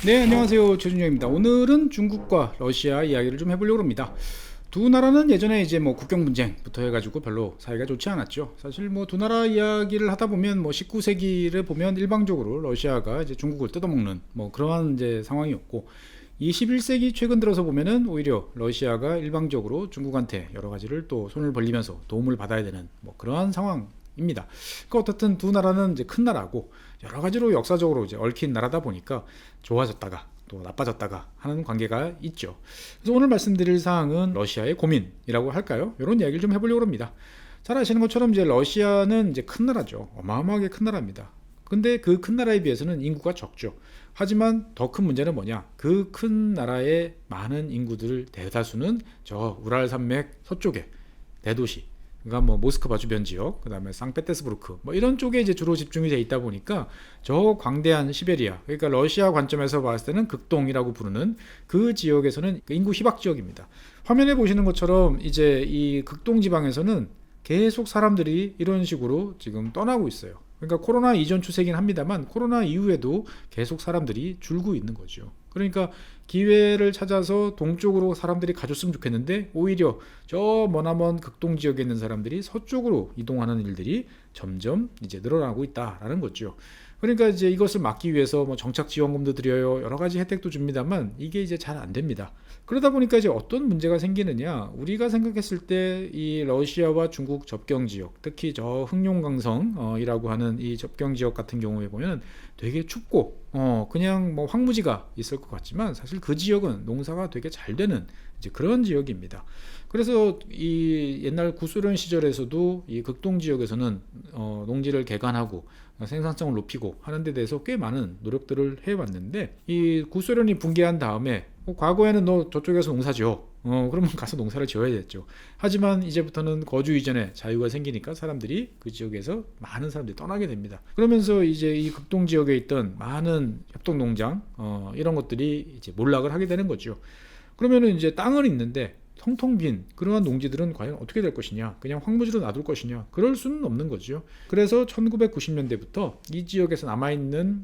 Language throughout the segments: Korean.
네, 안녕하세요. 최준영입니다. 오늘은 중국과 러시아 이야기를 좀 해보려고 합니다. 두 나라는 예전에 이제 뭐 국경 분쟁부터 해가지고 별로 사이가 좋지 않았죠. 사실 뭐 두 나라 이야기를 하다 보면 뭐 19세기를 보면 일방적으로 러시아가 이제 중국을 뜯어먹는 뭐 그러한 이제 상황이었고, 21세기 최근 들어서 보면은 오히려 러시아가 일방적으로 중국한테 여러 가지를 또 손을 벌리면서 도움을 받아야 되는 뭐 그러한 상황입니다. 그러니까 어떻든 두 나라는 이제 큰 나라고 여러 가지로 역사적으로 이제 얽힌 나라다 보니까 좋아졌다가 또 나빠졌다가 하는 관계가 있죠. 그래서 오늘 말씀드릴 사항은 러시아의 고민이라고 할까요? 이런 이야기를 좀 해보려고 합니다. 잘 아시는 것처럼 이제 러시아는 이제 큰 나라죠. 어마어마하게 큰 나라입니다. 근데 그 큰 나라에 비해서는 인구가 적죠. 하지만 더 큰 문제는 뭐냐? 그 큰 나라의 많은 인구들 대다수는 저 우랄 산맥 서쪽에 대도시, 그러니까 뭐 모스크바 주변 지역, 그다음에 상페테스부르크 뭐 이런 쪽에 이제 주로 집중이 돼 있다 보니까 저 광대한 시베리아, 그러니까 러시아 관점에서 봤을 때는 극동이라고 부르는 그 지역에서는 인구 희박 지역입니다. 화면에 보시는 것처럼 이제 이 극동 지방에서는 계속 사람들이 이런 식으로 지금 떠나고 있어요. 그러니까 코로나 이전 추세긴 합니다만 코로나 이후에도 계속 사람들이 줄고 있는 거죠. 그러니까 기회를 찾아서 동쪽으로 사람들이 가줬으면 좋겠는데 오히려 저 머나먼 극동 지역에 있는 사람들이 서쪽으로 이동하는 일들이 점점 이제 늘어나고 있다라는 거죠. 그러니까 이제 이것을 막기 위해서 뭐 정착 지원금도 드려요, 여러 가지 혜택도 줍니다만 이게 이제 잘 안 됩니다. 그러다 보니까 이제 어떤 문제가 생기느냐, 우리가 생각했을 때 이 러시아와 중국 접경 지역, 특히 저 흑룡강성이라고 하는 이 접경 지역 같은 경우에 보면 되게 춥고 그냥 뭐 황무지가 있을 것 같지만 사실 그 지역은 농사가 되게 잘 되는 이제 그런 지역입니다. 그래서 이 옛날 구소련 시절에서도 이 극동 지역에서는 농지를 개간하고 생산성을 높이고 하는 데 대해서 꽤 많은 노력들을 해왔는데, 이 구소련이 붕괴한 다음에 과거에는 너 저쪽에서 농사 지어, 그러면 가서 농사를 지어야 됐죠. 하지만 이제부터는 거주 이전에 자유가 생기니까 사람들이 그 지역에서 많은 사람들이 떠나게 됩니다. 그러면서 이제 이 극동 지역에 있던 많은 협동농장 이런 것들이 이제 몰락을 하게 되는 거죠. 그러면은 이제 땅은 있는데 텅텅 빈 그러한 농지들은 과연 어떻게 될 것이냐, 그냥 황무지로 놔둘 것이냐, 그럴 수는 없는 거죠. 그래서 1990년대부터 이 지역에서 남아있는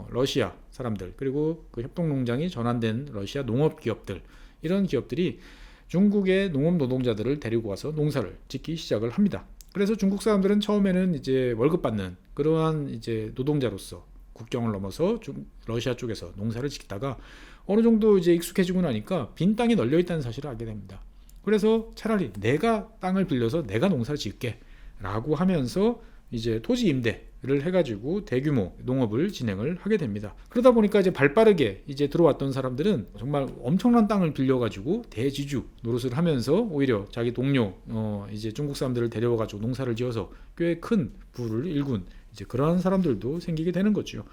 러시아 사람들, 그리고 그 협동농장이 전환된 러시아 농업기업들, 이런 기업들이 중국의 농업 노동자들을 데리고 와서 농사를 짓기 시작을 합니다. 그래서 중국 사람들은 처음에는 이제 월급 받는 그러한 이제 노동자로서 국경을 넘어서 러시아 쪽에서 농사를 짓다가 어느 정도 이제 익숙해지고 나니까 빈 땅이 널려 있다는 사실을 알게 됩니다. 그래서 차라리 내가 땅을 빌려서 내가 농사를 짓게 라고 하면서 이제 토지 임대를 해가지고 대규모 농업을 진행을 하게 됩니다. 그러다 보니까 이제 발빠르게 이제 들어왔던 사람들은 정말 엄청난 땅을 빌려가지고 대지주 노릇을 하면서 오히려 자기 동료 이제 중국 사람들을 데려와가지고 농사를 지어서 꽤 큰 부를 일군 이제 그런 사람들도 생기게 되는 거죠.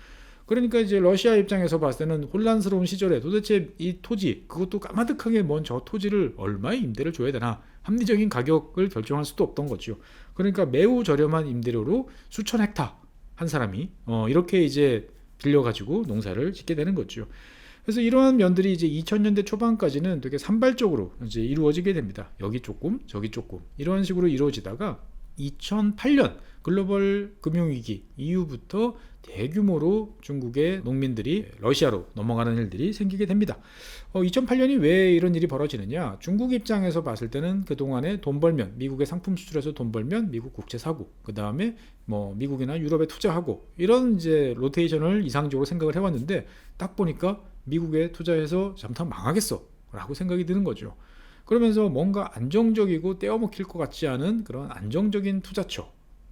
그러니까 이제 러시아 입장에서 봤을 때는 혼란스러운 시절에 도대체 이 토지, 그것도 까마득하게 먼 저 토지를 얼마의 임대를 줘야 되나, 합리적인 가격을 결정할 수도 없던 거죠. 그러니까 매우 저렴한 임대료로 수천 헥타 한 사람이 이렇게 이제 빌려가지고 농사를 짓게 되는 거죠. 그래서 이러한 면들이 이제 2000년대 초반까지는 되게 산발적으로 이제 이루어지게 됩니다. 여기 조금 저기 조금 이런 식으로 이루어지다가 2008년 글로벌 금융위기 이후부터 대규모로 중국의 농민들이 러시아로 넘어가는 일들이 생기게 됩니다. 2008년이 왜 이런 일이 벌어지느냐, 중국 입장에서 봤을 때는 그동안에 돈 벌면 미국에 상품 수출해서 돈 벌면 미국 국채 사고, 그 다음에 뭐 미국이나 유럽에 투자하고, 이런 이제 로테이션을 이상적으로 생각을 해왔는데 딱 보니까 미국에 투자해서 잠깐 망하겠어 라고 생각이 드는 거죠. 그러면서 뭔가 안정적이고 떼어먹힐 것 같지 않은 그런 안정적인 투자처,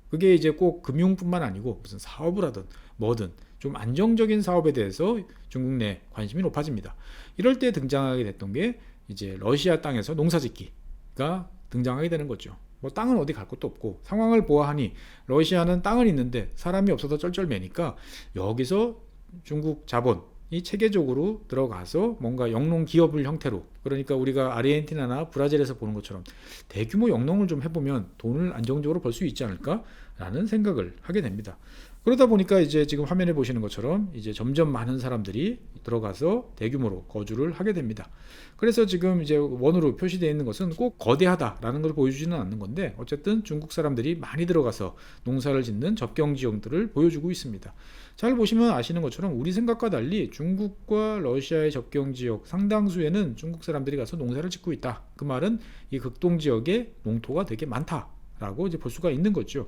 그게 이제 꼭 금융뿐만 아니고 무슨 사업을 하든 뭐든 좀 안정적인 사업에 대해서 중국 내 관심이 높아집니다. 이럴 때 등장하게 됐던 게 이제 러시아 땅에서 농사짓기가 등장하게 되는 거죠. 뭐 땅은 어디 갈 것도 없고 상황을 보아하니 러시아는 땅은 있는데 사람이 없어서 쩔쩔매니까 여기서 중국 자본이 체계적으로 들어가서 뭔가 영농 기업을 형태로 그러니까 우리가 아르헨티나나 브라질에서 보는 것처럼 대규모 영농을 좀 해보면 돈을 안정적으로 벌 수 있지 않을까라는 생각을 하게 됩니다. 그러다 보니까 이제 지금 화면에 보시는 것처럼 이제 점점 많은 사람들이 들어가서 대규모로 거주를 하게 됩니다. 그래서 지금 이제 원으로 표시되어 있는 것은 꼭 거대하다라는 걸 보여주지는 않는 건데, 어쨌든 중국 사람들이 많이 들어가서 농사를 짓는 접경 지역들을 보여주고 있습니다. 잘 보시면 아시는 것처럼 우리 생각과 달리 중국과 러시아의 접경 지역 상당수에는 중국 사람들이 가서 농사를 짓고 있다. 그 말은 이 극동 지역에 농토가 되게 많다라고 이제 볼 수가 있는 거죠.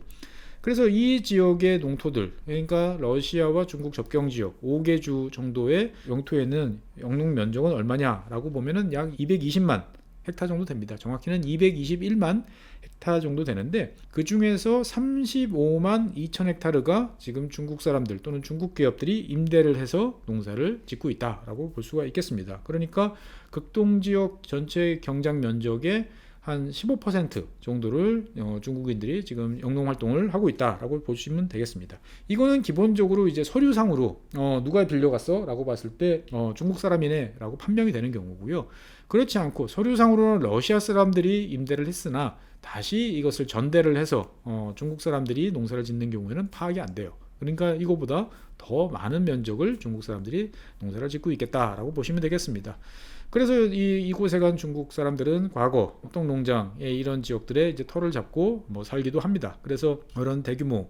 그래서 이 지역의 농토들, 그러니까 러시아와 중국 접경 지역 5개 주 정도의 영토에는 영농 면적은 얼마냐라고 보면은 약 220만 헥타 정도 됩니다. 정확히는 221만 헥타 정도 되는데, 그 중에서 35만 2천 헥타르가 지금 중국 사람들 또는 중국 기업들이 임대를 해서 농사를 짓고 있다라고 볼 수가 있겠습니다. 그러니까 극동 지역 전체 경작 면적의 한 15% 정도를 중국인들이 지금 영농 활동을 하고 있다라고 보시면 되겠습니다. 이거는 기본적으로 이제 서류상으로 누가 빌려갔어? 라고 봤을 때 중국 사람이네 라고 판명이 되는 경우고요. 그렇지 않고 서류상으로는 러시아 사람들이 임대를 했으나 다시 이것을 전대를 해서 중국 사람들이 농사를 짓는 경우에는 파악이 안 돼요. 그러니까 이거보다 더 많은 면적을 중국 사람들이 농사를 짓고 있겠다라고 보시면 되겠습니다. 그래서 이곳에 간 중국 사람들은 과거 협동농장의 이런 지역들에 이제 터를 잡고 살기도 합니다. 그래서 이런 대규모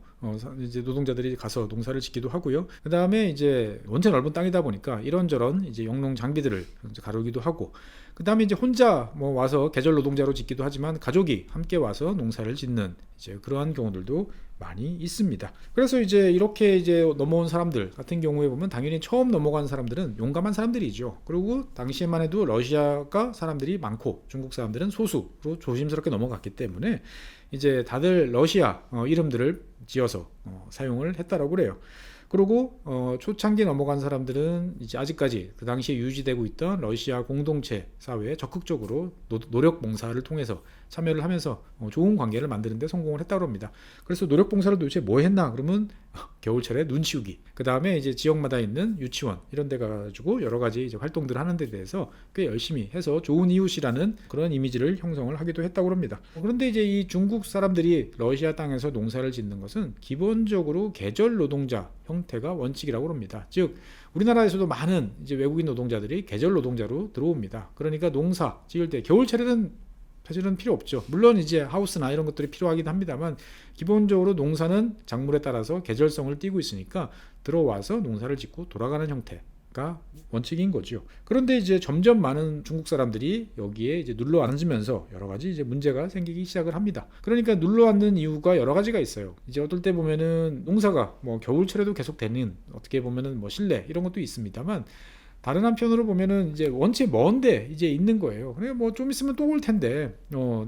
이제 노동자들이 가서 농사를 짓기도 하고요. 그 다음에 이제 원체 넓은 땅이다 보니까 이런저런 이제 영농 장비들을 가르기도 하고, 그 다음에 이제 혼자 와서 계절 노동자로 짓기도 하지만 가족이 함께 와서 농사를 짓는 이제 그러한 경우들도 많이 있습니다. 그래서 이제 이렇게 이제 넘어온 사람들 같은 경우에 보면 당연히 처음 넘어간 사람들은 용감한 사람들이죠. 그리고 당시에만 해도 러시아가 사람들이 많고 중국 사람들은 소수로 조심스럽게 넘어갔기 때문에 이제 다들 러시아 이름들을 지어서 사용을 했다라고 그래요. 그리고 초창기 넘어간 사람들은 이제 아직까지 그 당시에 유지되고 있던 러시아 공동체 사회에 적극적으로 노력 봉사를 통해서 참여를 하면서 좋은 관계를 만드는 데 성공을 했다고 합니다. 그래서 노력 봉사를 도대체 뭐 했나 그러면 겨울철에 눈 치우기, 그 다음에 이제 지역마다 있는 유치원 이런 데 가지고 여러 가지 이제 활동들을 하는 데 대해서 꽤 열심히 해서 좋은 이웃이라는 그런 이미지를 형성을 하기도 했다고 합니다. 그런데 이제 이 중국 사람들이 러시아 땅에서 농사를 짓는 것은 기본적으로 계절 노동자 형태가 원칙이라고 합니다. 즉 우리나라에서도 많은 이제 외국인 노동자들이 계절 노동자로 들어옵니다. 그러니까 농사 지을 때 겨울철에는 사실은 필요 없죠. 물론 이제 하우스나 이런 것들이 필요하긴 합니다만 기본적으로 농사는 작물에 따라서 계절성을 띠고 있으니까 들어와서 농사를 짓고 돌아가는 형태가 원칙인 거죠. 그런데 이제 점점 많은 중국 사람들이 여기에 이제 눌러 앉으면서 여러 가지 이제 문제가 생기기 시작을 합니다. 그러니까 눌러 앉는 이유가 여러 가지가 있어요. 이제 어떨 때 보면은 농사가 겨울철에도 계속 되는, 어떻게 보면은 실내 이런 것도 있습니다만, 다른 한편으로 보면은 이제 원체 먼데 이제 있는 거예요. 그래 좀 있으면 또 올 텐데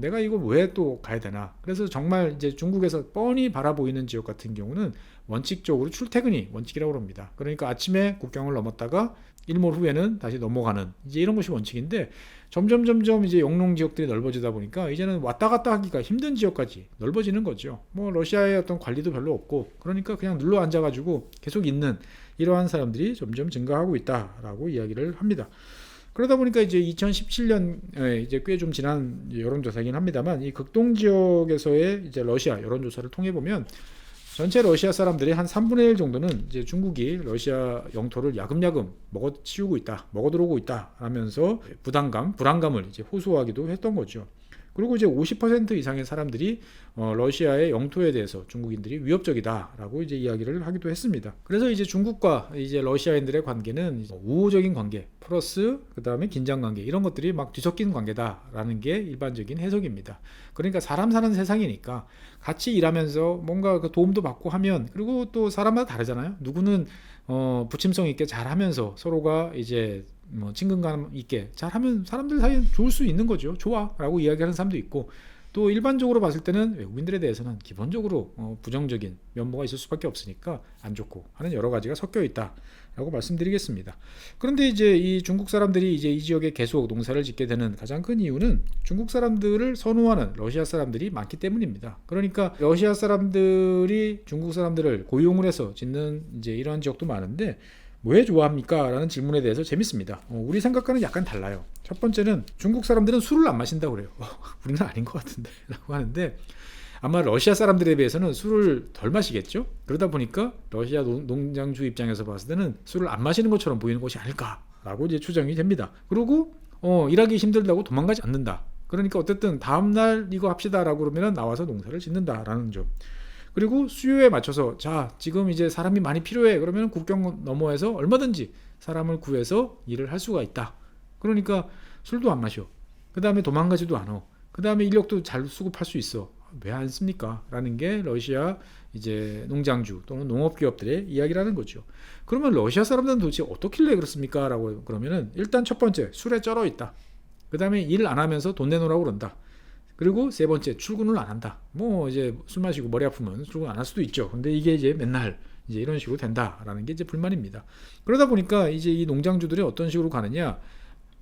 내가 이거 왜 또 가야 되나. 그래서 정말 이제 중국에서 뻔히 바라보이는 지역 같은 경우는 원칙적으로 출퇴근이 원칙이라고 합니다. 그러니까 아침에 국경을 넘었다가 일몰 후에는 다시 넘어가는 이제 이런 것이 원칙인데, 점점 이제 영농 지역들이 넓어지다 보니까 이제는 왔다 갔다 하기가 힘든 지역까지 넓어지는 거죠. 러시아의 어떤 관리도 별로 없고, 그러니까 그냥 눌러 앉아가지고 계속 있는 이러한 사람들이 점점 증가하고 있다라고 이야기를 합니다. 그러다 보니까 이제 2017년 이제 꽤 좀 지난 여론조사이긴 합니다만, 이 극동 지역에서의 이제 러시아 여론조사를 통해 보면 전체 러시아 사람들의 한 3분의 1 정도는 이제 중국이 러시아 영토를 야금야금 먹어치우고 있다, 먹어들어오고 있다 하면서 불안감을 이제 호소하기도 했던 거죠. 그리고 이제 50% 이상의 사람들이 러시아의 영토에 대해서 중국인들이 위협적이다라고 이제 이야기를 하기도 했습니다. 그래서 이제 중국과 이제 러시아인들의 관계는 우호적인 관계 플러스 그 다음에 긴장 관계, 이런 것들이 막 뒤섞인 관계다라는 게 일반적인 해석입니다. 그러니까 사람 사는 세상이니까 같이 일하면서 뭔가 그 도움도 받고 하면, 그리고 또 사람마다 다르잖아요. 누구는 부침성 있게 잘하면서 서로가 이제 친근감 있게 잘하면 사람들 사이에 좋을 수 있는 거죠. 좋아 라고 이야기하는 사람도 있고, 또 일반적으로 봤을 때는 외국인들에 대해서는 기본적으로 부정적인 면모가 있을 수밖에 없으니까 안 좋고 하는 여러 가지가 섞여 있다 라고 말씀드리겠습니다. 그런데 이제 이 중국 사람들이 이제 이 지역에 계속 농사를 짓게 되는 가장 큰 이유는 중국 사람들을 선호하는 러시아 사람들이 많기 때문입니다. 그러니까 러시아 사람들이 중국 사람들을 고용을 해서 짓는 이제 이러한 지역도 많은데, 왜 좋아합니까? 라는 질문에 대해서 재밌습니다. 우리 생각과는 약간 달라요. 첫 번째는 중국 사람들은 술을 안 마신다고 그래요. 우리는 아닌 것 같은데 라고 하는데, 아마 러시아 사람들에 비해서는 술을 덜 마시겠죠. 그러다 보니까 러시아 농장주 입장에서 봤을 때는 술을 안 마시는 것처럼 보이는 것이 아닐까라고 이제 추정이 됩니다. 그리고 일하기 힘들다고 도망가지 않는다. 그러니까 어쨌든 다음날 이거 합시다라고 그러면 나와서 농사를 짓는다라는 점. 그리고 수요에 맞춰서 자 지금 이제 사람이 많이 필요해 그러면 국경 너머에서 얼마든지 사람을 구해서 일을 할 수가 있다. 그러니까 술도 안 마셔. 그 다음에 도망가지도 않아. 그 다음에 인력도 잘 수급할 수 있어. 왜 안 씁니까? 라는 게 러시아 이제 농장주 또는 농업기업들의 이야기라는 거죠. 그러면 러시아 사람들은 도대체 어떻길래 그렇습니까? 라고 그러면은 일단 첫 번째 술에 쩔어 있다. 그 다음에 일 안 하면서 돈 내놓으라고 그런다. 그리고 세 번째 출근을 안 한다. 뭐 이제 술 마시고 머리 아프면 출근 안 할 수도 있죠. 근데 이게 이제 맨날 이제 이런 식으로 된다라는 게 이제 불만입니다. 그러다 보니까 이제 이 농장주들이 어떤 식으로 가느냐?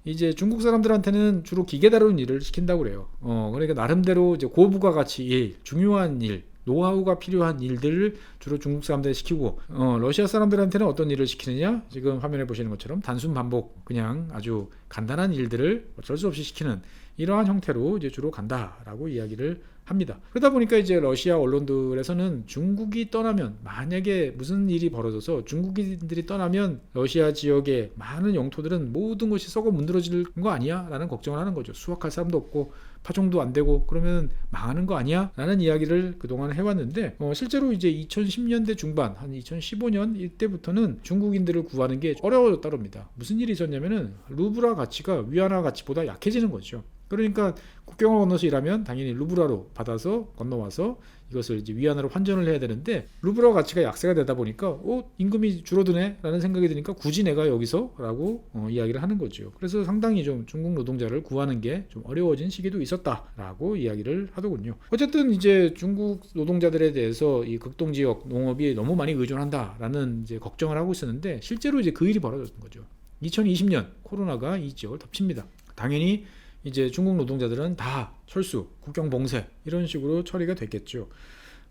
이제 중국 사람들한테는 주로 기계 다루는 일을 시킨다고 그래요. 그러니까 나름대로 이제 고부가가치 일, 중요한 일, 노하우가 필요한 일들을 주로 중국 사람들이 시키고, 러시아 사람들한테는 어떤 일을 시키느냐? 지금 화면에 보시는 것처럼 단순 반복, 그냥 아주 간단한 일들을 어쩔 수 없이 시키는 이러한 형태로 이제 주로 간다라고 이야기를 합니다. 그러다 보니까 이제 러시아 언론들에서는 중국이 떠나면, 만약에 무슨 일이 벌어져서 중국인들이 떠나면 러시아 지역의 많은 영토들은 모든 것이 썩어 문드러질 거 아니야? 라는 걱정을 하는 거죠. 수확할 사람도 없고 파종도 안 되고 그러면 망하는 거 아니야? 라는 이야기를 그동안 해왔는데, 실제로 이제 2010년대 중반, 한 2015년 이때부터는 중국인들을 구하는 게 어려워졌다고 합니다. 무슨 일이 있었냐면은 루브라 가치가 위안화 가치보다 약해지는 거죠. 그러니까 국경을 건너서 일하면 당연히 루브라로 받아서 건너와서 이것을 이제 위안화로 환전을 해야 되는데, 루브라 가치가 약세가 되다 보니까 임금이 줄어드네 라는 생각이 드니까 굳이 내가 여기서 라고 이야기를 하는 거죠. 그래서 상당히 좀 중국 노동자를 구하는 게 좀 어려워진 시기도 있었다라고 이야기를 하더군요. 어쨌든 이제 중국 노동자들에 대해서 이 극동지역 농업이 너무 많이 의존한다라는 이제 걱정을 하고 있었는데, 실제로 이제 그 일이 벌어졌던 거죠. 2020년 코로나가 이 지역을 덮칩니다. 당연히 이제 중국 노동자들은 다 철수, 국경 봉쇄 이런 식으로 처리가 됐겠죠.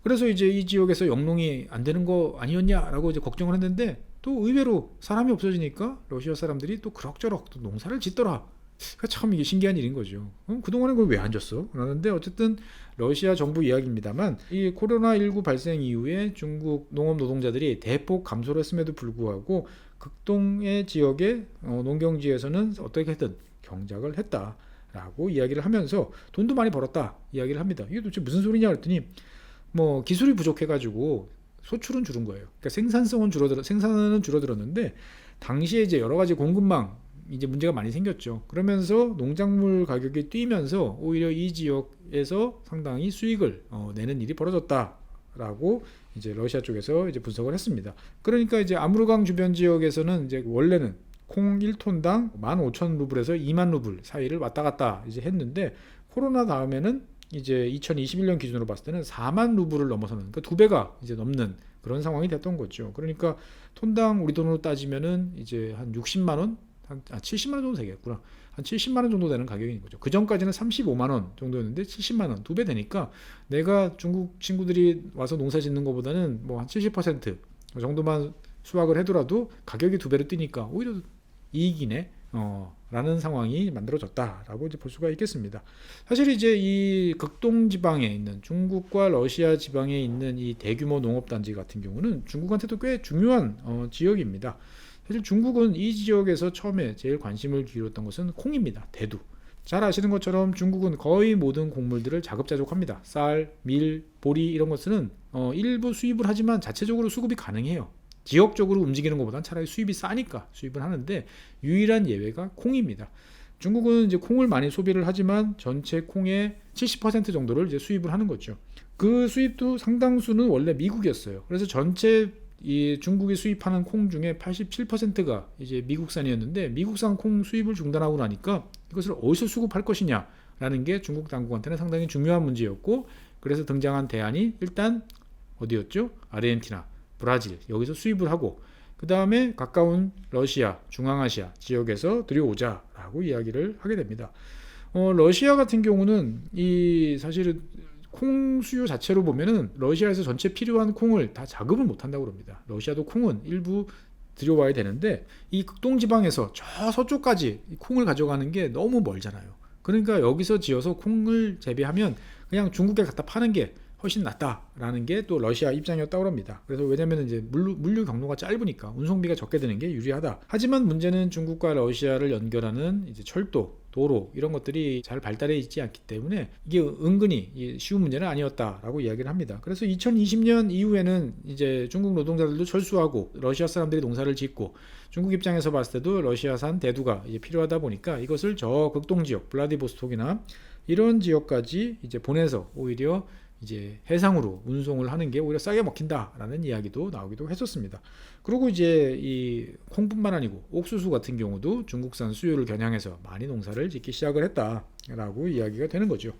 그래서 이제 이 지역에서 영농이 안 되는 거 아니었냐라고 이제 걱정을 했는데, 또 의외로 사람이 없어지니까 러시아 사람들이 또 그럭저럭 또 농사를 짓더라. 그러니까 참 이게 신기한 일인 거죠. 그동안에 그걸 왜 안 줬어? 그러는데 어쨌든 러시아 정부 이야기입니다만, 이 코로나19 발생 이후에 중국 농업 노동자들이 대폭 감소를 했음에도 불구하고 극동의 지역의 농경지에서는 어떻게든 경작을 했다 라고 이야기를 하면서 돈도 많이 벌었다 이야기를 합니다. 이게 도대체 무슨 소리냐 그랬더니, 뭐 기술이 부족해가지고 소출은 줄은 거예요. 그러니까 생산은 줄어들었는데, 당시에 이제 여러 가지 공급망 이제 문제가 많이 생겼죠. 그러면서 농작물 가격이 뛰면서 오히려 이 지역에서 상당히 수익을 내는 일이 벌어졌다라고 이제 러시아 쪽에서 이제 분석을 했습니다. 그러니까 이제 아무르강 주변 지역에서는 이제 원래는 콩 1톤당 15,000루블에서 2만 루블 사이를 왔다 갔다 이제 했는데, 코로나 다음에는 이제 2021년 기준으로 봤을 때는 4만 루블을 넘어서는, 그러니까 두 배가 이제 넘는 그런 상황이 됐던 거죠. 그러니까 톤당 우리 돈으로 따지면은 이제 한 60만 원, 70만 원 정도 되겠구나. 한 70만 원 정도 되는 가격인 거죠. 그 전까지는 35만 원 정도였는데 70만 원, 두 배 되니까 내가 중국 친구들이 와서 농사 짓는 것보다는 뭐 한 70% 정도만 수확을 해더라도 가격이 두 배로 뛰니까 오히려 이익이네 라는 상황이 만들어졌다라고 이제 볼 수가 있겠습니다. 사실 이제 이 극동 지방에 있는, 중국과 러시아 지방에 있는 이 대규모 농업단지 같은 경우는 중국한테도 꽤 중요한 지역입니다. 사실 중국은 이 지역에서 처음에 제일 관심을 기울였던 것은 콩입니다. 대두. 잘 아시는 것처럼 중국은 거의 모든 곡물들을 자급자족합니다. 쌀, 밀, 보리 이런 것은 일부 수입을 하지만 자체적으로 수급이 가능해요. 지역적으로 움직이는 것보다는 차라리 수입이 싸니까 수입을 하는데, 유일한 예외가 콩입니다. 중국은 이제 콩을 많이 소비를 하지만 전체 콩의 70% 정도를 이제 수입을 하는 거죠. 그 수입도 상당수는 원래 미국이었어요. 그래서 전체 이 중국이 수입하는 콩 중에 87%가 이제 미국산이었는데, 미국산 콩 수입을 중단하고 나니까 이것을 어디서 수급할 것이냐라는 게 중국 당국한테는 상당히 중요한 문제였고, 그래서 등장한 대안이 일단 어디였죠? 아르헨티나, 브라질 여기서 수입을 하고, 그 다음에 가까운 러시아, 중앙아시아 지역에서 들여오자라고 이야기를 하게 됩니다. 러시아 같은 경우는 이 사실은 콩 수요 자체로 보면은 러시아에서 전체 필요한 콩을 다 자급을 못 한다고 합니다. 러시아도 콩은 일부 들여와야 되는데 이 극동 지방에서 저 서쪽까지 콩을 가져가는 게 너무 멀잖아요. 그러니까 여기서 지어서 콩을 재배하면 그냥 중국에 갖다 파는 게 훨씬 낫다라는 게 또 러시아 입장이었다고 합니다. 그래서 왜냐면 이제 물류 경로가 짧으니까 운송비가 적게 드는 게 유리하다. 하지만 문제는 중국과 러시아를 연결하는 이제 철도, 도로 이런 것들이 잘 발달해 있지 않기 때문에 이게 은근히 쉬운 문제는 아니었다라고 이야기를 합니다. 그래서 2020년 이후에는 이제 중국 노동자들도 철수하고 러시아 사람들이 농사를 짓고 중국 입장에서 봤을 때도 러시아산 대두가 이제 필요하다 보니까 이것을 저 극동 지역 블라디보스톡이나 이런 지역까지 이제 보내서 오히려 이제 해상으로 운송을 하는 게 오히려 싸게 먹힌다라는 이야기도 나오기도 했었습니다. 그리고 이제 이 콩뿐만 아니고 옥수수 같은 경우도 중국산 수요를 겨냥해서 많이 농사를 짓기 시작을 했다라고 이야기가 되는 거죠.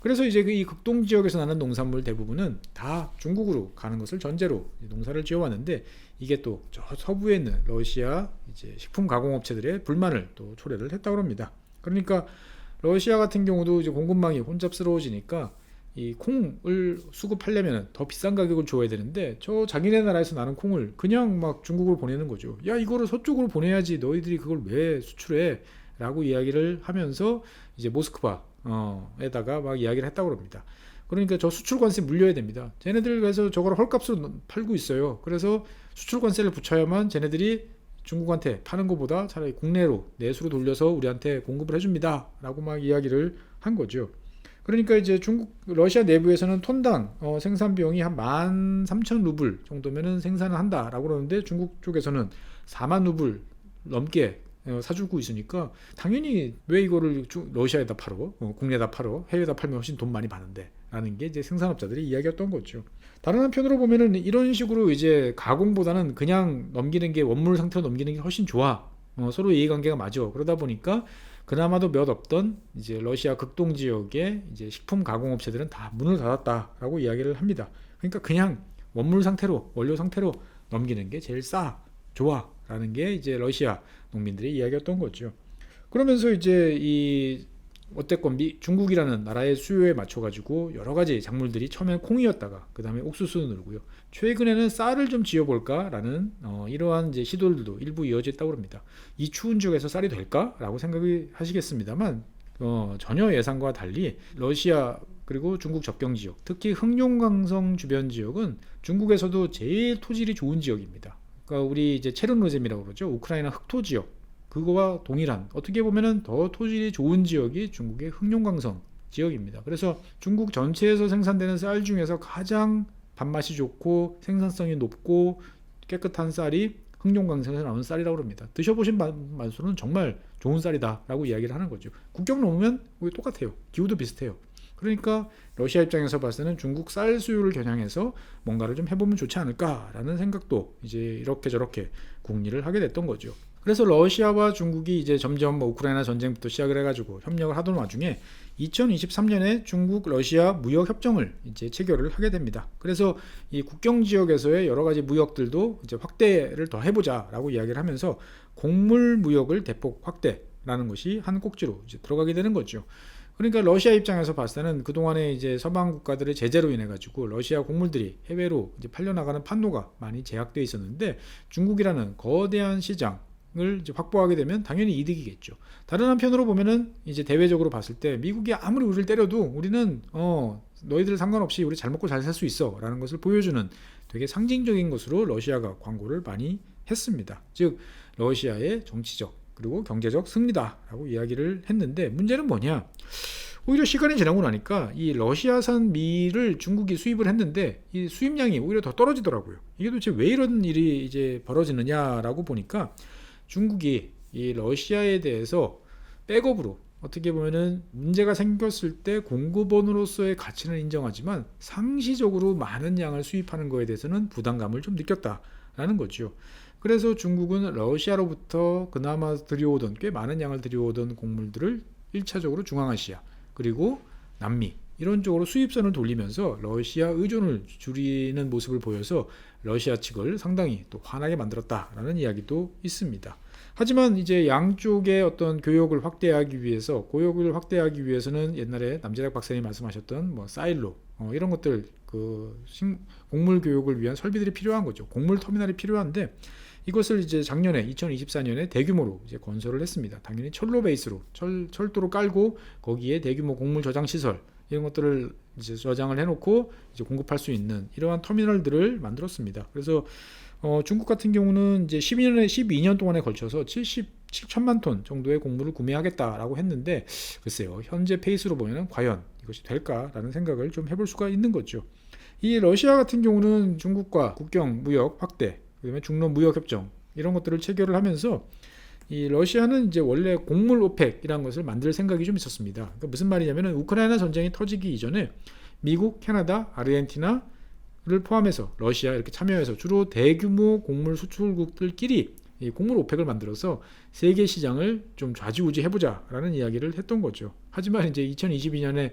그래서 이제 이 극동 지역에서 나는 농산물 대부분은 다 중국으로 가는 것을 전제로 농사를 지어왔는데 이게 또 저 서부에 있는 러시아 이제 식품 가공업체들의 불만을 또 초래를 했다고 합니다. 그러니까 러시아 같은 경우도 이제 공급망이 혼잡스러워지니까 이 콩을 수급하려면 더 비싼 가격을 줘야 되는데 저 자기네 나라에서 나는 콩을 그냥 막 중국으로 보내는 거죠. 야, 이거를 서쪽으로 보내야지 너희들이 그걸 왜 수출해? 라고 이야기를 하면서 이제 모스크바에다가 막 이야기를 했다고 합니다. 그러니까 저 수출 관세 물려야 됩니다. 쟤네들 그래서 저걸 헐값으로 팔고 있어요. 그래서 수출 관세를 붙여야만 쟤네들이 중국한테 파는 것보다 차라리 국내로 내수로 돌려서 우리한테 공급을 해줍니다. 라고 막 이야기를 한 거죠. 그러니까 이제 러시아 내부에서는 톤당 생산 비용이 한 13,000루블 정도면은 생산을 한다라고 그러는데 중국 쪽에서는 4만 루블 넘게 사주고 있으니까 당연히 왜 이거를 러시아에다 팔어? 국내에다 팔어? 해외에다 팔면 훨씬 돈 많이 받는데 라는 게 이제 생산업자들이 이야기했던 거죠. 다른 한편으로 보면은 이런 식으로 이제 가공보다는 그냥 넘기는 게 원물 상태로 넘기는 게 훨씬 좋아. 서로 이해관계가 맞아. 그러다 보니까 그나마도 몇 없던 이제 러시아 극동 지역의 이제 식품 가공업체들은 다 문을 닫았다라고 이야기를 합니다. 그러니까 그냥 원물 상태로 원료 상태로 넘기는 게 제일 좋아라는 게 이제 러시아 농민들의 이야기였던 거죠. 그러면서 이제 이 어쨌건 중국이라는 나라의 수요에 맞춰가지고 여러 가지 작물들이 처음엔 콩이었다가 그 다음에 옥수수도 늘고요. 최근에는 쌀을 좀 지어볼까라는 이러한 이제 시도들도 일부 이어졌다고 합니다. 이 추운 지역에서 쌀이 될까라고 생각을 하시겠습니다만 전혀 예상과 달리 러시아 그리고 중국 접경 지역, 특히 흑룡강성 주변 지역은 중국에서도 제일 토질이 좋은 지역입니다. 그러니까 우리 이제 체르노zem이라고 그러죠. 우크라이나 흑토 지역. 그거와 동일한 어떻게 보면은 더 토질이 좋은 지역이 중국의 흑룡강성 지역입니다. 그래서 중국 전체에서 생산되는 쌀 중에서 가장 밥맛이 좋고 생산성이 높고 깨끗한 쌀이 흑룡강성에서 나오는 쌀이라고 합니다. 드셔보신 만수는 정말 좋은 쌀이다라고 이야기를 하는 거죠. 국경 넘으면 똑같아요. 기후도 비슷해요. 그러니까 러시아 입장에서 봤을 때는 중국 쌀 수요를 겨냥해서 뭔가를 좀 해보면 좋지 않을까라는 생각도 이제 이렇게 저렇게 궁리를 하게 됐던 거죠. 그래서 러시아와 중국이 이제 점점 우크라이나 전쟁부터 시작을 해가지고 협력을 하던 와중에 2023년에 중국 러시아 무역 협정을 이제 체결을 하게 됩니다. 그래서 이 국경 지역에서의 여러 가지 무역들도 이제 확대를 더 해보자라고 이야기를 하면서 곡물 무역을 대폭 확대라는 것이 한 꼭지로 이제 들어가게 되는 거죠. 그러니까 러시아 입장에서 봤을 때는 그동안에 이제 서방 국가들의 제재로 인해 가지고 러시아 곡물들이 해외로 이제 팔려나가는 판로가 많이 제약되어 있었는데 중국이라는 거대한 시장 을 이제 확보하게 되면 당연히 이득이겠죠. 다른 한편으로 보면은 이제 대외적으로 봤을 때 미국이 아무리 우리를 때려도 우리는 너희들 상관없이 우리 잘 먹고 잘 살 수 있어라는 것을 보여주는 되게 상징적인 것으로 러시아가 광고를 많이 했습니다. 즉 러시아의 정치적 그리고 경제적 승리다라고 이야기를 했는데 문제는 뭐냐? 오히려 시간이 지나고 나니까 이 러시아산 밀을 중국이 수입을 했는데 이 수입량이 오히려 더 떨어지더라고요. 이게 도대체 왜 이런 일이 이제 벌어지느냐라고 보니까 중국이 이 러시아에 대해서 백업으로 어떻게 보면은 문제가 생겼을 때 공급원으로서의 가치는 인정하지만 상시적으로 많은 양을 수입하는 거에 대해서는 부담감을 좀 느꼈다라는 거죠. 그래서 중국은 러시아로부터 그나마 들여오던 꽤 많은 양을 들여오던 곡물들을 1차적으로 중앙아시아 그리고 남미 이런 쪽으로 수입선을 돌리면서 러시아 의존을 줄이는 모습을 보여서 러시아 측을 상당히 또 화나게 만들었다라는 이야기도 있습니다. 하지만 이제 양쪽의 어떤 교역을 확대하기 위해서, 고역을 확대하기 위해서는 옛날에 남재락 박사님이 말씀하셨던 뭐 사일로 이런 것들, 곡물 교역을 위한 설비들이 필요한 거죠. 곡물 터미널이 필요한데 이것을 이제 작년에 2024년에 대규모로 이제 건설을 했습니다. 당연히 철로 베이스로 철도로 깔고 거기에 대규모 곡물 저장 시설 이런 것들을 이제 저장을 해놓고 이제 공급할 수 있는 이러한 터미널들을 만들었습니다. 그래서 중국 같은 경우는 이제 12년 동안에 걸쳐서 77천만 톤 정도의 곡물을 구매하겠다라고 했는데 글쎄요, 현재 페이스로 보면 과연 이것이 될까라는 생각을 좀 해볼 수가 있는 거죠. 이 러시아 같은 경우는 중국과 국경 무역 확대, 그다음에 중러 무역 협정 이런 것들을 체결을 하면서 이 러시아는 이제 원래 곡물 오펙이라는 것을 만들 생각이 좀 있었습니다. 그러니까 무슨 말이냐면은 우크라이나 전쟁이 터지기 이전에 미국, 캐나다, 아르헨티나를 포함해서 러시아 이렇게 참여해서 주로 대규모 곡물 수출국들끼리 이 곡물 오펙을 만들어서 세계 시장을 좀 좌지우지해보자라는 이야기를 했던 거죠. 하지만 이제 2022년에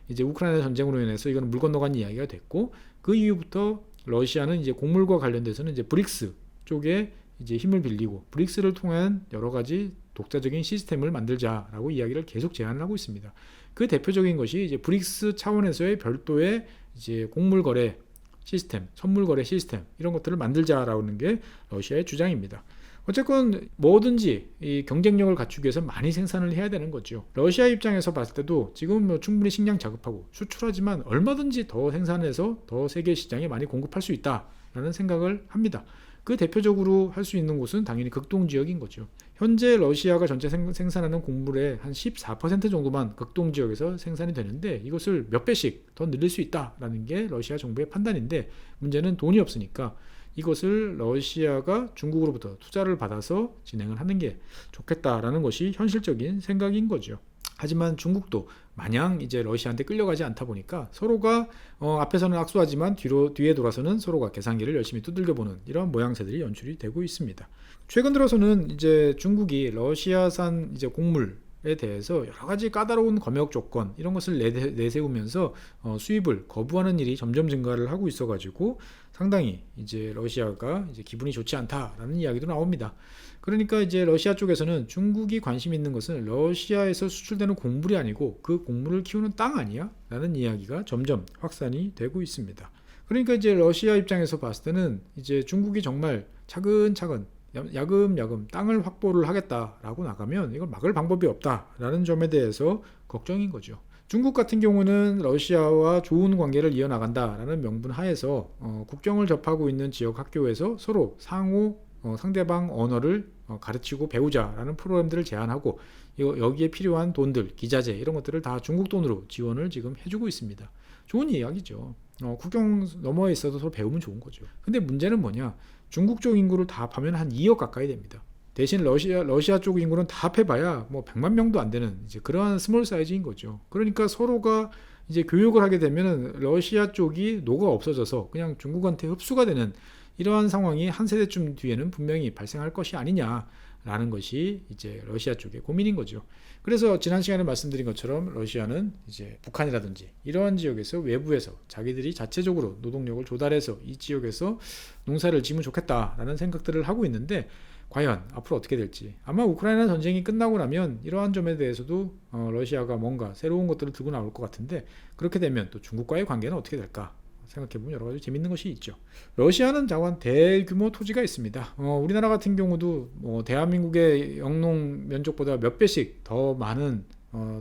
이제 우크라이나 전쟁으로 인해서 이거는 물 건너간 이야기가 됐고, 그 이후부터 러시아는 이제 곡물과 관련돼서는 이제 브릭스 쪽에 이제 힘을 빌리고 브릭스를 통한 여러 가지 독자적인 시스템을 만들자라고 이야기를 계속 제안을 하고 있습니다. 그 대표적인 것이 이제 브릭스 차원에서의 별도의 이제 곡물 거래 시스템, 선물 거래 시스템 이런 것들을 만들자라는 게 러시아의 주장입니다. 어쨌건 뭐든지 이 경쟁력을 갖추기 위해서 많이 생산을 해야 되는 거죠. 러시아 입장에서 봤을 때도 지금 뭐 충분히 식량 자급하고 수출하지만 얼마든지 더 생산해서 더 세계 시장에 많이 공급할 수 있다라는 생각을 합니다. 그 대표적으로 할 수 있는 곳은 당연히 극동 지역인 거죠. 현재 러시아가 전체 생산하는 곡물의 한 14% 정도만 극동 지역에서 생산이 되는데 이것을 몇 배씩 더 늘릴 수 있다라는 게 러시아 정부의 판단인데, 문제는 돈이 없으니까 이것을 러시아가 중국으로부터 투자를 받아서 진행을 하는 게 좋겠다라는 것이 현실적인 생각인 거죠. 하지만 중국도 마냥 이제 러시아한테 끌려가지 않다 보니까 서로가 앞에서는 악수하지만 뒤에 돌아서는 서로가 계산기를 열심히 두들겨보는 이런 모양새들이 연출이 되고 있습니다. 최근 들어서는 이제 중국이 러시아산 이제 곡물에 대해서 여러 가지 까다로운 검역 조건 이런 것을 내세우면서 수입을 거부하는 일이 점점 증가를 하고 있어가지고 상당히 이제 러시아가 이제 기분이 좋지 않다라는 이야기도 나옵니다. 그러니까 이제 러시아 쪽에서는 중국이 관심 있는 것은 러시아에서 수출되는 곡물이 아니고 그 곡물을 키우는 땅 아니야? 라는 이야기가 점점 확산이 되고 있습니다. 그러니까 이제 러시아 입장에서 봤을 때는 이제 중국이 정말 차근차근 야금야금 땅을 확보를 하겠다라고 나가면 이걸 막을 방법이 없다라는 점에 대해서 걱정인 거죠. 중국 같은 경우는 러시아와 좋은 관계를 이어나간다라는 명분 하에서 국경을 접하고 있는 지역 학교에서 서로 상호 상대방 언어를 가르치고 배우자라는 프로그램들을 제안하고 여기에 필요한 돈들, 기자재 이런 것들을 다 중국 돈으로 지원을 지금 해주고 있습니다. 좋은 이야기죠. 국경 너머에 있어도 서로 배우면 좋은 거죠. 근데 문제는 뭐냐? 중국 쪽 인구를 다 합하면 한 2억 가까이 됩니다. 대신 러시아 쪽 인구는 다 합해봐야 뭐 100만 명도 안 되는 이제 그러한 스몰 사이즈인 거죠. 그러니까 서로가 이제 교육을 하게 되면 러시아 쪽이 녹아 없어져서 그냥 중국한테 흡수가 되는 이러한 상황이 한 세대쯤 뒤에는 분명히 발생할 것이 아니냐라는 것이 이제 러시아 쪽의 고민인 거죠. 그래서 지난 시간에 말씀드린 것처럼 러시아는 이제 북한이라든지 이러한 지역에서 외부에서 자기들이 자체적으로 노동력을 조달해서 이 지역에서 농사를 지으면 좋겠다라는 생각들을 하고 있는데, 과연 앞으로 어떻게 될지, 아마 우크라이나 전쟁이 끝나고 나면 이러한 점에 대해서도 러시아가 뭔가 새로운 것들을 들고 나올 것 같은데, 그렇게 되면 또 중국과의 관계는 어떻게 될까 생각해보면 여러 가지 재밌는 것이 있죠. 러시아는 자관 대규모 토지가 있습니다. 우리나라 같은 경우도 대한민국의 영농 면적보다 몇 배씩 더 많은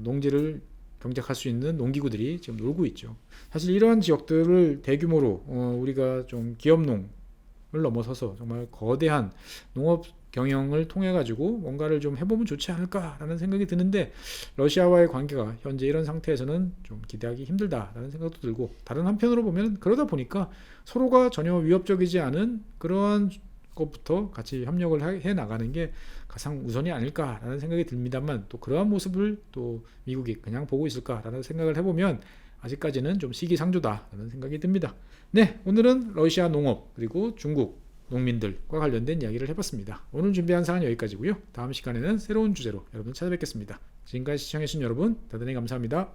농지를 경작할 수 있는 농기구들이 지금 놀고 있죠. 사실 이러한 지역들을 대규모로 우리가 좀 기업농을 넘어서서 정말 거대한 농업 경영을 통해 가지고 뭔가를 좀 해보면 좋지 않을까라는 생각이 드는데, 러시아와의 관계가 현재 이런 상태에서는 좀 기대하기 힘들다라는 생각도 들고, 다른 한편으로 보면 그러다 보니까 서로가 전혀 위협적이지 않은 그러한 것부터 같이 협력을 해 나가는 게 가장 우선이 아닐까라는 생각이 듭니다만, 또 그러한 모습을 또 미국이 그냥 보고 있을까라는 생각을 해보면 아직까지는 좀 시기상조다라는 생각이 듭니다. 네, 오늘은 러시아 농업 그리고 중국 농민들과 관련된 이야기를 해봤습니다. 오늘 준비한 사항은 여기까지고요. 다음 시간에는 새로운 주제로 여러분 찾아뵙겠습니다. 지금까지 시청해주신 여러분 대단히 감사합니다.